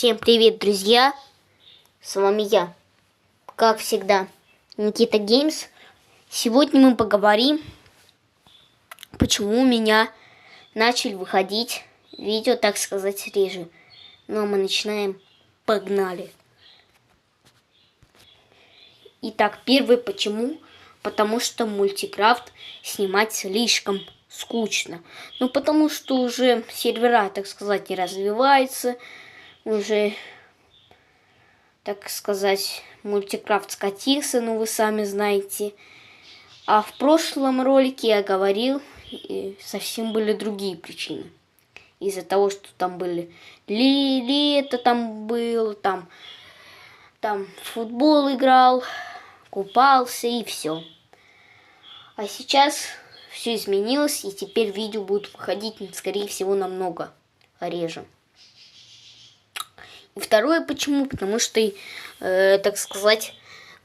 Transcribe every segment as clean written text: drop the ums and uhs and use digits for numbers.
Всем привет, друзья! С вами я, как всегда, Никита Геймс. Сегодня мы поговорим, почему у меня начали выходить видео, так сказать, реже. Ну а мы начинаем. Погнали! Итак, первый почему? Потому что мультикрафт снимать слишком скучно. Ну потому что уже сервера, так сказать, не развиваются. Уже, так сказать, мультикрафт скатился, ну вы сами знаете. А в прошлом ролике я говорил, и совсем были другие причины. Из-за того, что там были лето там было, там в футбол играл, купался и все. А сейчас все изменилось, и теперь видео будут выходить, скорее всего, намного реже. И второе почему? Потому что, так сказать,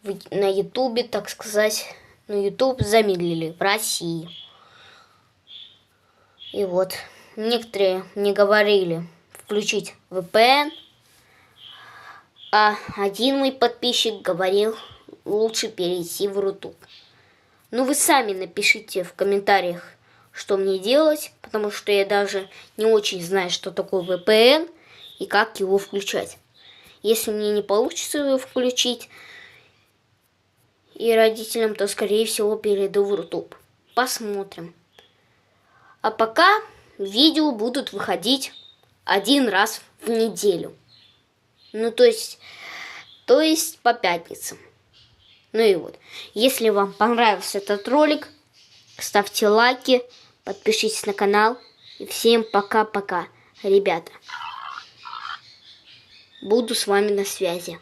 на ютубе, так сказать, на ютуб замедлили в России. И вот, некоторые мне говорили включить VPN, а один мой подписчик говорил, лучше перейти в Рутуб. Ну, вы сами напишите в комментариях, что мне делать, потому что я даже не очень знаю, что такое VPN и как его включать. Если мне не получится его включить и родителям, то, скорее всего, перейду в Рутуб. Посмотрим. А пока видео будут выходить один раз в неделю. Ну, то есть по пятницам. Ну и вот. Если вам понравился этот ролик, ставьте лайки, подпишитесь на канал. И всем пока-пока, ребята. Буду с вами на связи.